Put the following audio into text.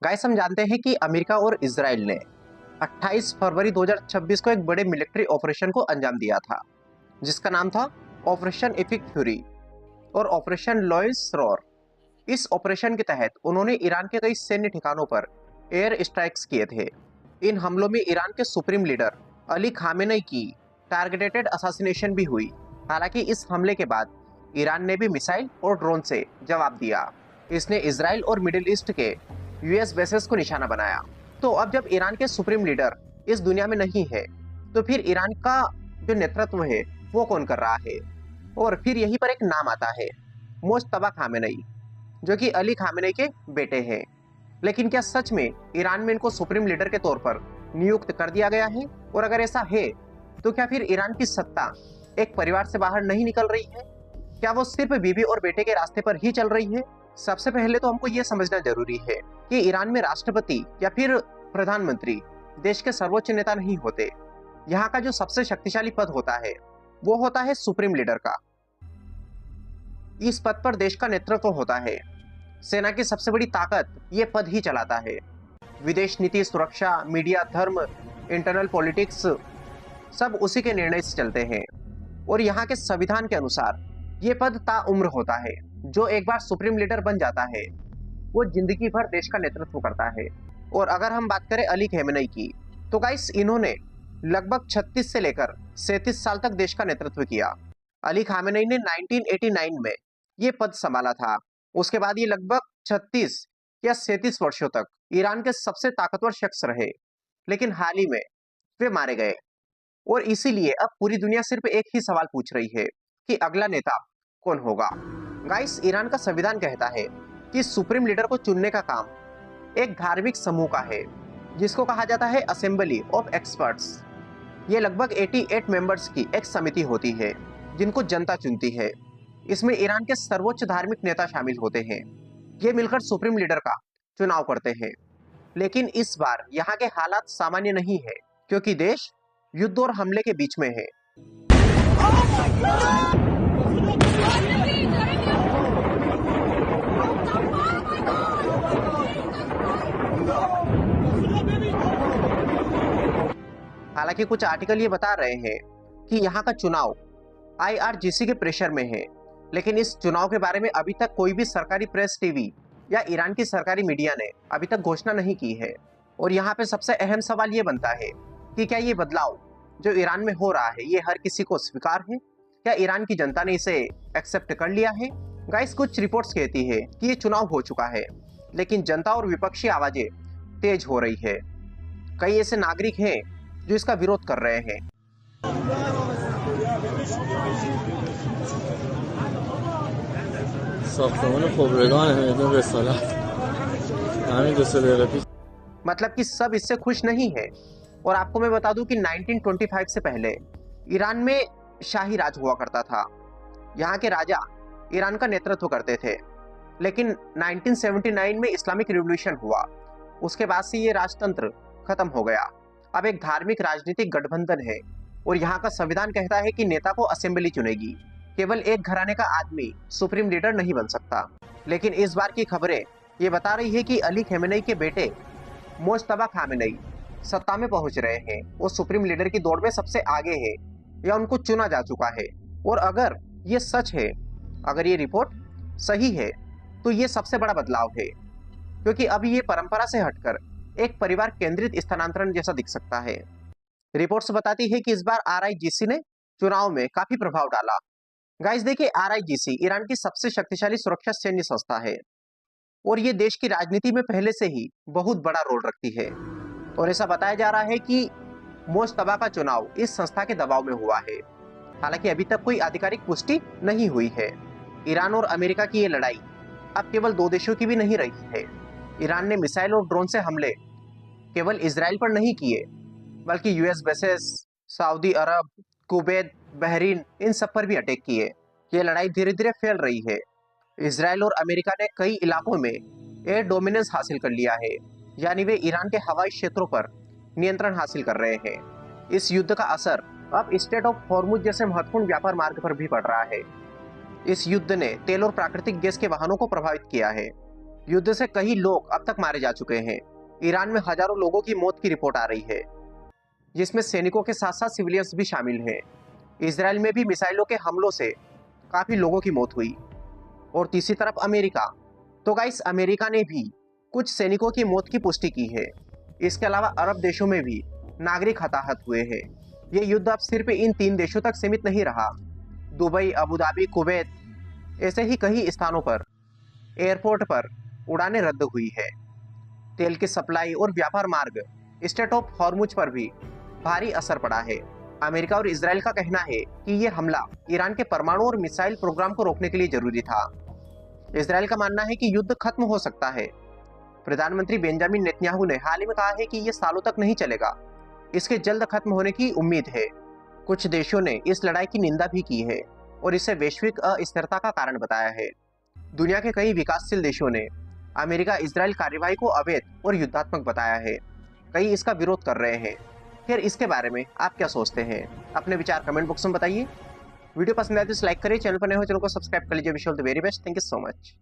Guys, हम जानते हैं कि अमेरिका और इजराइल ने 28 फरवरी 2026 को एक बड़े मिलिट्री ऑपरेशन को अंजाम दिया था, जिसका नाम था ऑपरेशन एपिक फ्यूरी और ऑपरेशन लॉयंस रॉर। इस ऑपरेशन के तहत उन्होंने ईरान के कई सैन्य ठिकानों पर एयर स्ट्राइक्स किए थे। इन हमलों में ईरान के सुप्रीम लीडर अली खामेनेई की टारगेटेड असासिनेशन भी हुई। हालांकि इस हमले के बाद ईरान ने भी मिसाइल और ड्रोन से जवाब दिया। इसने इसराइल और मिडिल ईस्ट के यूएस बेसेस को निशाना बनाया। तो अब जब ईरान के सुप्रीम लीडर इस दुनिया में नहीं है, तो फिर ईरान का जो नेतृत्व है वो कौन कर रहा है? और फिर यहीं पर एक नाम आता है, मोज्तबा खामेनेई, जो कि अली खामेनेई के बेटे हैं। लेकिन क्या सच में ईरान में इनको सुप्रीम लीडर के तौर पर नियुक्त कर दिया गया है? और अगर ऐसा है तो क्या फिर ईरान की सत्ता एक परिवार से बाहर नहीं निकल रही है? क्या वो सिर्फ बीवी और बेटे के रास्ते पर ही चल रही है? सबसे पहले तो हमको ये समझना जरूरी है कि ईरान में राष्ट्रपति या फिर प्रधानमंत्री देश के सर्वोच्च नेता नहीं होते। यहाँ का जो सबसे शक्तिशाली पद होता है वो होता है सुप्रीम लीडर का। इस पद पर देश का नेतृत्व होता है। सेना की सबसे बड़ी ताकत ये पद ही चलाता है। विदेश नीति, सुरक्षा, मीडिया, धर्म, इंटरनल पॉलिटिक्स सब उसी के निर्णय से चलते हैं। और यहाँ के संविधान के अनुसार ये पद ताउम्र होता है। जो एक बार सुप्रीम लीडर बन जाता है वो जिंदगी भर देश का नेतृत्व करता है। और अगर हम बात करें अली खamenei की, तो गाइस इन्होंने लगभग 36 से लेकर 37 साल तक देश का नेतृत्व किया। अली खamenei ने 1989 में ये पद संभाला था। उसके बाद ये लगभग 36 या 37 वर्षों तक ईरान के सबसे ताकतवर शख्स रहे। लेकिन हाल ही में वे मारे गए। और इसीलिए अब पूरी दुनिया सिर्फ एक ही सवाल पूछ रही है कि अगला नेता कौन होगा। गाइस, ईरान का संविधान कहता है कि सुप्रीम लीडर को चुनने का काम एक धार्मिक समूह का है, जिसको कहा जाता है असेंबली ऑफ एक्सपर्ट्स। ये लगभग 88 मेंबर्स की एक समिति होती है जिनको जनता चुनती है। इसमें ईरान के सर्वोच्च धार्मिक नेता शामिल होते हैं। ये मिलकर सुप्रीम लीडर का चुनाव करते हैं। लेकिन इस बार यहाँ के हालात सामान्य नहीं है, क्योंकि देश युद्ध और हमले के बीच में है। हालांकि कुछ आर्टिकल ये बता रहे हैं कि यहाँ का चुनाव IRGC के प्रेशर में है। लेकिन इस चुनाव के बारे में अभी तक कोई भी सरकारी प्रेस, टीवी या ईरान की सरकारी मीडिया ने अभी तक घोषणा नहीं की है। और यहाँ पे सबसे अहम सवाल ये बनता है कि क्या ये बदलाव जो ईरान में हो रहा है ये हर किसी को स्वीकार है? क्या ईरान की जनता ने इसे एक्सेप्ट कर लिया है? गाइस, कुछ रिपोर्ट्स कहती है कि ये चुनाव हो चुका है, लेकिन जनता और विपक्षी आवाजें तेज हो रही है। कई ऐसे नागरिक हैं जो इसका विरोध कर रहे हैं। मतलब कि सब इससे खुश नहीं है। और आपको मैं बता दूं कि 1925 से पहले ईरान में शाही राज हुआ करता था। यहाँ के राजा ईरान का नेतृत्व करते थे। लेकिन 1979 में इस्लामिक रिवॉल्यूशन हुआ। उसके बाद से ये राजतंत्र खत्म हो गया। अब एक धार्मिक राजनीतिक गठबंधन है। और यहाँ का संविधान कहता है कि नेता को असेंबली चुनेगी। केवल एक घराने का आदमी सुप्रीम लीडर नहीं बन सकता। लेकिन इस बार की खबरें ये बता रही है कि अली खamenei के बेटे मोज्तबा खामेनेई सत्ता में पहुंच रहे हैं। वो सुप्रीम लीडर की दौड़ में सबसे आगे है या उनको चुना जा चुका है। और अगर ये सच है, अगर ये रिपोर्ट सही है, तो ये सबसे बड़ा बदलाव है। क्योंकि अब ये परंपरा से हटकर एक परिवार केंद्रित स्थानांतरण जैसा दिख सकता है। रिपोर्ट्स बताती है कि इस बार RIGC ने चुनाव में काफी प्रभाव डाला। गाइस देखिए, RIGC ईरान की सबसे शक्तिशाली सुरक्षा सैन्य संस्था है। और ये देश की राजनीति में पहले से ही बहुत बड़ा रोल रखती है। और ऐसा बताया जा रहा है कि मोज्तबा का चुनाव इस संस्था के दबाव में हुआ है। हालांकि अभी तक कोई आधिकारिक पुष्टि नहीं हुई है। ईरान और अमेरिका की ये लड़ाई अब केवल दो देशों की भी नहीं रही है। ईरान ने मिसाइल और ड्रोन से हमले केवल इजराइल पर नहीं किए, बल्कि यूएस बेसेस, सऊदी अरब, कुवैत, बहरीन, इन सब पर भी अटैक किए। ये लड़ाई धीरे धीरे फैल रही है। इजराइल और अमेरिका ने कई इलाकों में एयर डोमिनेंस हासिल कर लिया है, यानी वे ईरान के हवाई क्षेत्रों पर नियंत्रण हासिल कर रहे हैं। इस युद्ध का असर अब स्ट्रेट ऑफ हॉर्मुज जैसे महत्वपूर्ण व्यापार मार्ग पर भी पड़ रहा है। इस युद्ध ने तेल और प्राकृतिक गैस के वाहनों को प्रभावित किया है। युद्ध से कई लोग अब तक मारे जा चुके हैं। ईरान में हजारों लोगों की मौत की रिपोर्ट आ रही है, जिसमें सैनिकों के साथ साथ सिविलियंस भी शामिल हैं। इजराइल में भी मिसाइलों के हमलों से काफी लोगों की मौत हुई। और तीसरी तरफ अमेरिका, तो गाइस अमेरिका ने भी कुछ सैनिकों की मौत की पुष्टि की है। इसके अलावा अरब देशों में भी नागरिक हताहत हुए हैं। ये युद्ध अब सिर्फ इन 3 देशों तक सीमित नहीं रहा। दुबई, अबू धाबी, कुवैत, ऐसे ही कई स्थानों पर एयरपोर्ट पर उड़ानें रद्द हुई है। तेल की सप्लाई और व्यापार मार्ग स्ट्रेट ऑफ हॉर्मुज पर भी भारी असर पड़ा है। अमेरिका और इजराइल का कहना है कि यह हमला ईरान के परमाणु और मिसाइल प्रोग्राम को रोकने के लिए जरूरी था। इजराइल का मानना है कि युद्ध खत्म हो सकता है। प्रधानमंत्री बेंजामिन नेतन्याहू ने हाल ही में कहा है कि यह सालों तक नहीं चलेगा, इसके जल्द खत्म होने की उम्मीद है। कुछ देशों ने इस लड़ाई की निंदा भी की है और इसे वैश्विक अस्थिरता का कारण बताया है। दुनिया के कई विकासशील देशों ने अमेरिका इजराइल कार्यवाही को अवैध और युद्धात्मक बताया है। कई इसका विरोध कर रहे हैं। फिर इसके बारे में आप क्या सोचते हैं? अपने विचार कमेंट बॉक्स में बताइए। वीडियो पसंद आए तो लाइक करिए, चैनल पर नए हो चैनल को सब्सक्राइब कर लीजिए। Wish all the very best. Thank you so much.